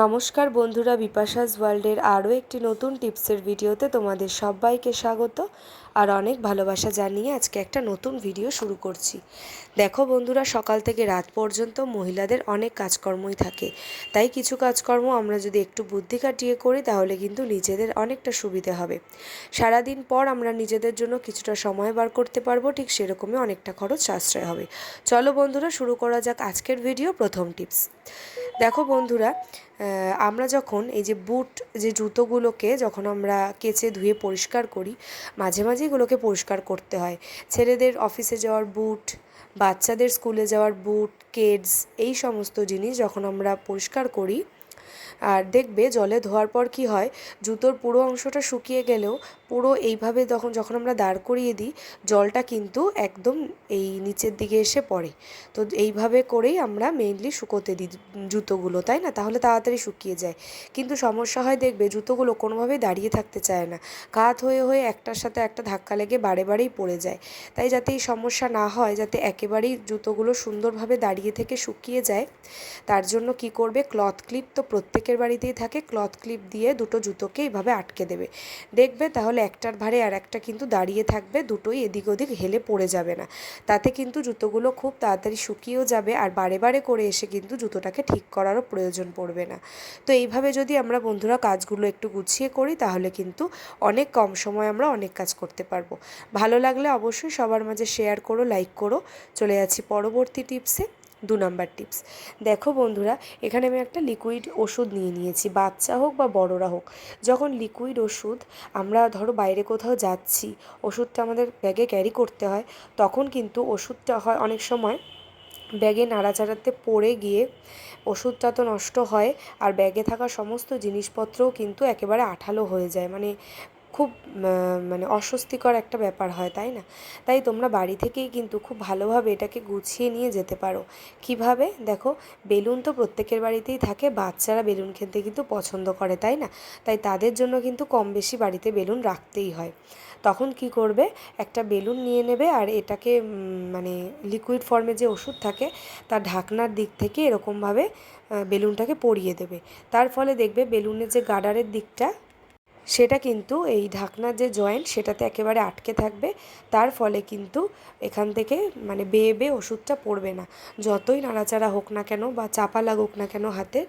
নমস্কার বন্ধুরা, বিপাশাস ওয়ার্ল্ডের আরও একটি নতুন টিপসের ভিডিওতে তোমাদের সবাইকে স্বাগত আর অনেক ভালোবাসা জানিয়ে আজকে একটা নতুন ভিডিও শুরু করছি। দেখো বন্ধুরা, সকাল থেকে রাত পর্যন্ত মহিলাদের অনেক কাজকর্মই থাকে, তাই কিছু কাজকর্ম আমরা যদি একটু বুদ্ধি কাটিয়ে করি তাহলে কিন্তু নিজেদের অনেকটা সুবিধে হবে। সারাদিন পর আমরা নিজেদের জন্য কিছুটা সময় বার করতে পারবো, ঠিক সেরকমই অনেকটা খরচ সাশ্রয় হবে। চলো বন্ধুরা, শুরু করা যাক আজকের ভিডিও। প্রথম টিপস দেখো বন্ধুরা, আমরা যখন এই যে বুট যে জুতোগুলোকে যখন আমরা কেচে ধুয়ে পরিষ্কার করি, মাঝে মাঝে এগুলোকে পরিষ্কার করতে হয়। ছেলেদের অফিসে যাওয়ার বুট, বাচ্চাদের স্কুলে যাওয়ার বুট, কিডস, এই সমস্ত জিনিস যখন আমরা পরিষ্কার করি আর দেখবে জলে ধোয়ার পর কি হয়, জুতোর পুরো অংশটা শুকিয়ে গেলেও পুরো এইভাবে যখন আমরা দাঁড় করিয়ে দিই, জলটা কিন্তু একদম এই নিচের দিকে এসে পড়ে। তো এইভাবে করেই আমরা মেইনলি শুকোতে দিই জুতোগুলো, তাই না? তাহলে তাড়াতাড়ি শুকিয়ে যায়। কিন্তু সমস্যা হয়, দেখবে জুতোগুলো কোনোভাবেই দাঁড়িয়ে থাকতে চায় না, কাত হয়ে হয়ে একটার সাথে একটা ধাক্কা লেগে বারেই পড়ে যায়। তাই যাতে এই সমস্যা না হয়, যাতে একেবারেই জুতোগুলো সুন্দরভাবে দাঁড়িয়ে থেকে শুকিয়ে যায়, তার জন্য কি করবে, ক্লথ ক্লিপ তো প্রত্যেকের বাড়িতেই থাকে, ক্লথ ক্লিপ দিয়ে দুটো জুতোকে এইভাবে আটকে দেবে। দেখবে তাহলে একটার ভারে আর একটা কিন্তু দাঁড়িয়ে থাকবে, দুটোই এদিক ওদিক হেলে পড়ে যাবে না। তাতে কিন্তু জুতোগুলো খুব তাড়াতাড়ি শুকিয়েও যাবে আর বারে করে এসে কিন্তু জুতোটাকে ঠিক করারও প্রয়োজন পড়বে না। তো এইভাবে যদি আমরা বন্ধুরা কাজগুলো একটু গুছিয়ে করি তাহলে কিন্তু অনেক কম সময় আমরা অনেক কাজ করতে পারবো। ভালো লাগলে অবশ্যই সবার মাঝে শেয়ার করো, লাইক করো। চলে যাচ্ছি পরবর্তী টিপসে। 2 নম্বর টিপস। দেখো বন্ধুরা, এখানে আমি একটা লিকুইড ওষুধ নিয়েছি, বাচ্চা হোক বা বড়রা হোক। যখন লিকুইড ওষুধ আমরা ধরো বাইরে কোথাও যাচ্ছি, ওষুধটা আমাদের ব্যাগে ক্যারি করতে হয়, তখন কিন্তু ওষুধটা হয় অনেক সময় ব্যাগে নাড়াচাড়াতে পড়ে গিয়ে ওষুধটা তো নষ্ট হয়, আর ব্যাগে থাকা সমস্ত জিনিসপত্রও কিন্তু একেবারে আঠালো হয়ে যায়, খুব অস্বস্তিকর একটা ব্যাপার হয়, তাই না? তাই তোমরা বাড়ি থেকেই কিন্তু খুব ভালোভাবে এটাকে গুছিয়ে নিয়ে যেতে পারো। কিভাবে? দেখো, বেলুন তো প্রত্যেকের বাড়িতেই থাকে, বাচ্চারা বেলুন খেতে কিন্তু পছন্দ করে, তাই না? তাই তাদের জন্য কিন্তু কম বেশি বাড়িতে বেলুন রাখতেই হয়। তখন কি করবে, একটা বেলুন নিয়ে নেবে আর এটাকে লিকুইড ফর্মে যে ওষুধ থাকে তার ঢাকনার দিক থেকে এরকমভাবে বেলুনটাকে পরিয়ে দেবে। তার ফলে দেখবে বেলুনের যে গার্ডারের দিকটা, সেটা কিন্তু এই ঢাকনার যে জয়েন্ট সেটাতে একেবারে আটকে থাকবে। তার ফলে কিন্তু এখান থেকে বেয়ে ওষুধটা পড়বে না। যতই নাড়াচাড়া হোক না কেন বা চাপা লাগুক না কেন হাতে,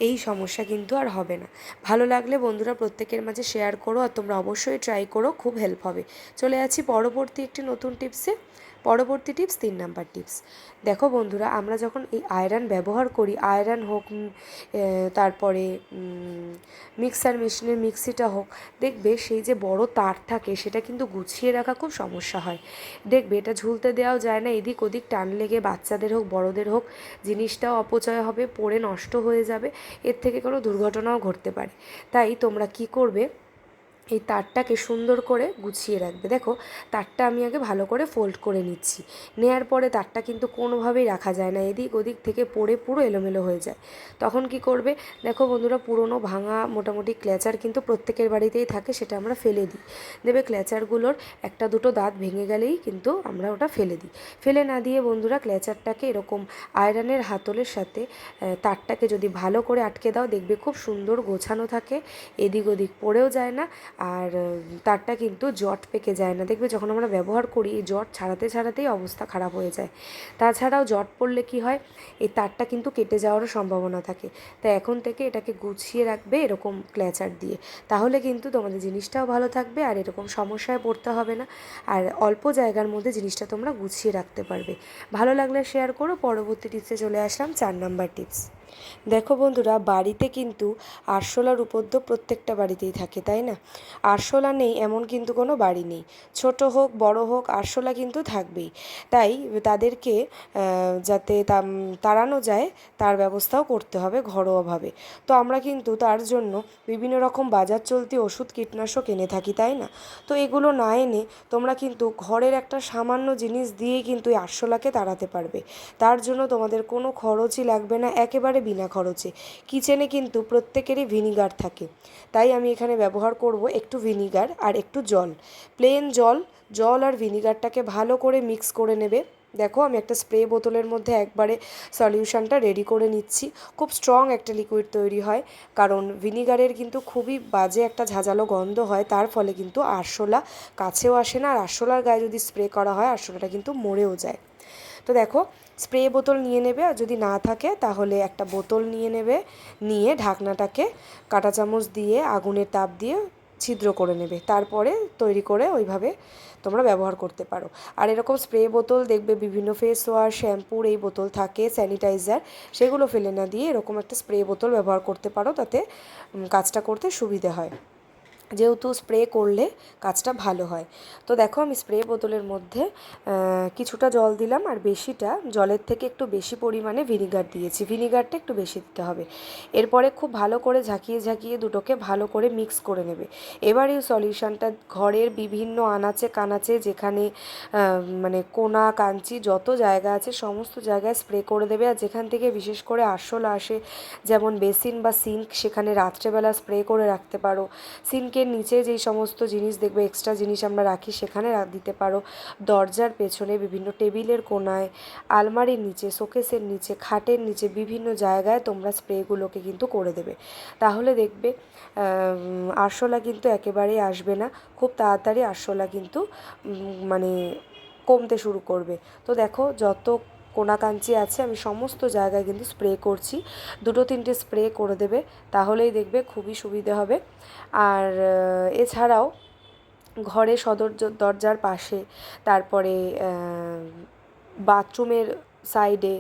এই সমস্যা কিন্তু আর হবে না। ভালো লাগলে বন্ধুরা প্রত্যেকের মাঝে শেয়ার করো আর তোমরা অবশ্যই ট্রাই করো, খুব হেল্প হবে। চলে যাচ্ছি পরবর্তী একটি নতুন টিপসে। পরবর্তী টিপস, 3 নাম্বার টিপস। দেখো বন্ধুরা, আমরা যখন এই আয়রন ব্যবহার করি, আয়রন হোক, তারপরে মিক্সার মেশিনের মিক্সিটা হোক, দেখবে সেই যে বড় তার থাকে সেটা কিন্তু গুছিয়ে রাখা খুব সমস্যা হয়। দেখবে এটা ঝুলতে দেওয়াও যায় না, এদিক ওদিক টান লেগে বাচ্চাদের হোক বড়দের হোক জিনিসটাও অপচয় হবে, পড়ে নষ্ট হয়ে যাবে, এর থেকে কোনো দুর্ঘটনাও ঘটতে পারে। তাই তোমরা কি করবে, এই তারটাকে সুন্দর করে গুছিয়ে রাখবে। দেখো, তারটা আমি আগে ভালো করে ফোল্ড করে নিচ্ছি। নেয়ার পরে তারটা কিন্তু কোনোভাবেই রাখা যায় না, এদিক ওদিক থেকে পড়ে পুরো এলোমেলো হয়ে যায়। তখন কি করবে, দেখো বন্ধুরা, পুরনো ভাঙা মোটামুটি ক্ল্যাচার কিন্তু প্রত্যেকের বাড়িতেই থাকে, সেটা আমরা ফেলে দিই। দেবে ক্ল্যাচারগুলোর একটা দুটো দাঁত ভেঙে গেলেই কিন্তু আমরা ওটা ফেলে দিই। ফেলে না দিয়ে বন্ধুরা ক্ল্যাচারটাকে এরকম আয়রনের হাতলের সাথে তারটাকে যদি ভালো করে আটকে দাও, দেখবে খুব সুন্দর গোছানো থাকে, এদিক ওদিক পড়েও যায় না, আর তারটা কিন্তু জট পেকে যায় না। দেখবে যখন আমরা ব্যবহার করি এই জট ছাড়াতেই অবস্থা খারাপ হয়ে যায়। তাছাড়াও জট পড়লে কি হয়, এই তারটা কিন্তু কেটে যাওয়ারও সম্ভাবনা থাকে। তাই এখন থেকে এটাকে গুছিয়ে রাখবে এরকম ক্ল্যাচার দিয়ে, তাহলে কিন্তু তোমাদের জিনিসটাও ভালো থাকবে আর এরকম সমস্যায় পড়তে হবে না, আর অল্প জায়গার মধ্যে জিনিসটা তোমরা গুছিয়ে রাখতে পারবে। ভালো লাগলে শেয়ার করো। পরবর্তী টিপসে চলে আসলাম, 4 নাম্বার টিপস। দেখো বন্ধুরা, বাড়িতে কিন্তু আরশোলার উপদ্রব প্রত্যেকটা বাড়িতেই থাকে, তাই না? আরশোলা নেই এমন কিন্তু কোনো বাড়ি নেই, ছোট হোক বড় হোক আরশোলা কিন্তু থাকবেই। তাই তাদেরকে যাতে তাড়ানো যায় তার ব্যবস্থাও করতে হবে ঘরোয়াভাবে। তো আমরা কিন্তু তার জন্য বিভিন্ন রকম বাজার চলতি ওষুধ কীটনাশক এনে থাকি, তাই না? তো এগুলো না এনে তোমরা কিন্তু ঘরের একটা সামান্য জিনিস দিয়েই কিন্তু এই আরশোলাকে তাড়াতে পারবে। তার জন্য তোমাদের কোনো খরচই লাগবে না, একেবারে বিনা খরচে। কিচেনে কিন্তু প্রত্যেকেরই ভিনিগার থাকে, তাই আমি এখানে ব্যবহার করব একটু ভিনিগার আর একটু জল, প্লেন জল জল আর ভিনিগারটাকে ভালো করে মিক্স করে নেবে। দেখো আমি একটা স্প্রে বোতলের মধ্যে একবারে সলিউশনটা রেডি করে নিচ্ছি। খুব স্ট্রং একটা লিকুইড তৈরি হয়, কারণ ভিনিগারের কিন্তু খুবই বাজে একটা ঝাঁঝালো গন্ধ হয়, তার ফলে কিন্তু আরশোলা কাছেও আসে না, আর আরশোলার গায়ে যদি স্প্রে করা হয় আরশোলাটা কিন্তু মরেও যায়। তো দেখো স্প্রে বোতল নিয়ে নেবে, আর যদি না থাকে তাহলে একটা বোতল নিয়ে নেবে, নিয়ে ঢাকনাটাকে কাঁটা চামচ দিয়ে আগুনের তাপ দিয়ে ছিদ্র করে নেবে, তারপরে তৈরি করে ওইভাবে তোমরা ব্যবহার করতে পারো। আর এরকম স্প্রে বোতল দেখবে বিভিন্ন ফেস ওয়াশ, শ্যাম্পুর এই বোতল থাকে, স্যানিটাইজার, সেগুলো ফেলে না দিয়ে এরকম একটা স্প্রে বোতল ব্যবহার করতে পারো, তাতে কাজটা করতে সুবিধে হয়, যেহেতু স্প্রে করলে কাজটা ভালো হয়। তো দেখো আমি স্প্রে বোতলের মধ্যে কিছুটা জল দিলাম, আর বেশিটা জলের থেকে একটু বেশি পরিমাণে ভিনিগার দিয়েছি, ভিনিগারটা একটু বেশি দিতে হবে। এরপরে খুব ভালো করে ঝাঁকিয়ে ঝাঁকিয়ে দুটোকে ভালো করে মিক্স করে নেবে। এবার এই সলিউশনটা ঘরের বিভিন্ন আনাচে কানাচে, যেখানে মানে কোনা কাঞ্চি যত জায়গা আছে সমস্ত জায়গায় স্প্রে করে দেবে। আর যেখান থেকে বিশেষ করে আরশোলা আসে, যেমন বেসিন বা সিঙ্ক, সেখানে রাত্রেবেলা স্প্রে করে রাখতে পারো। সিঙ্কের নিচে যেই সমস্ত জিনিস দেখবে এক্সট্রা জিনিস আমরা রাখি সেখানে দিতে পারো। দরজার পেছনে, বিভিন্ন টেবিলের কোনায়, আলমারির নিচে, শোকেসের নিচে, খাটের নিচে, বিভিন্ন জায়গায় তোমরা স্প্রেগুলোকে কিন্তু করে দেবে। তাহলে দেখবে আরশোলা কিন্তু একেবারেই আসবে না, খুব তাড়াতাড়ি আরশোলা কিন্তু মানে কমতে শুরু করবে। তো দেখো যত কোনাকাঞ্চি আছে আমি সমস্ত জায়গায় কিন্তু স্প্রে করছি, 2-3টে স্প্রে করে দেবে, তাহলেই দেখবে খুবই সুবিধে হবে। আর এছাড়াও ঘরে সদর দরজার পাশে, তারপরে বাথরুমের সাইডে,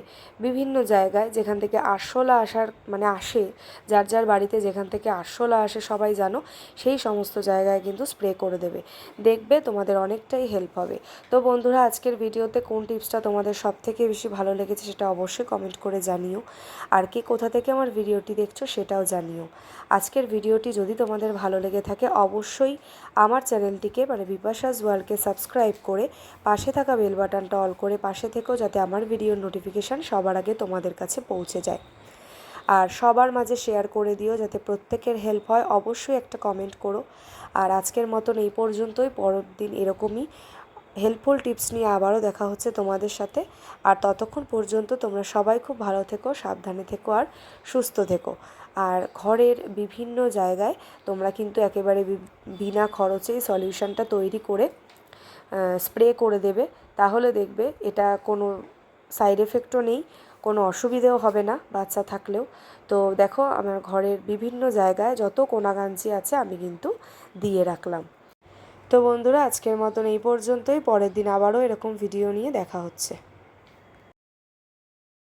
বিভিন্ন জায়গায় যেখান থেকে আরশোলা আসার মানে আসে, যার যার বাড়িতে যেখান থেকে আরশোলা আসে সবাই জানো, সেই সমস্ত জায়গায় কিন্তু স্প্রে করে দেবে, দেখবে তোমাদের অনেকটাই হেল্প হবে। তো বন্ধুরা আজকের ভিডিওতে কোন টিপসটা তোমাদের সবথেকে বেশি ভালো লেগেছে সেটা অবশ্যই কমেন্ট করে জানিও, আর কে কোথা থেকে আমার ভিডিওটি দেখছো সেটাও জানিও। আজকের ভিডিওটি যদি তোমাদের ভালো লেগে থাকে অবশ্যই আমার চ্যানেলটিকে মানে বিপাশাস ওয়ার্ল্ডকে সাবস্ক্রাইব করে পাশে থাকা বেল বাটনটা অল করে পাশে থেকেও, যাতে আমার ভিডিওর নোটিফিকেশান সবার আগে তোমাদের কাছে পৌঁছে যায়। আর সবার মাঝে শেয়ার করে দিও যাতে প্রত্যেকের হেল্প হয়। অবশ্যই একটা কমেন্ট করো। আর আজকের মতন এই পর্যন্তই, পরের দিন এরকমই হেল্পফুল টিপস নিয়ে আবারও দেখা হচ্ছে তোমাদের সাথে। আর ততক্ষণ পর্যন্ত তোমরা সবাই খুব ভালো থেকো, সাবধানে থেকো আর সুস্থ থেকো। আর ঘরের বিভিন্ন জায়গায় তোমরা কিন্তু একেবারে বিনা খরচেই সলিউশনটা তৈরি করে স্প্রে করে দেবে, তাহলে দেখবে এটা কোনো সাইড এফেক্টও নেই, কোনো অসুবিধেও হবে না বাচ্চা থাকলেও। তো দেখো আমার ঘরের বিভিন্ন জায়গায় যত কোনাকাঞ্চি আছে আমি কিন্তু দিয়ে রাখলাম। তো বন্ধুরা আজকের মতন এই পর্যন্তই, পরের দিন আবারও এরকম ভিডিও নিয়ে দেখা হচ্ছে।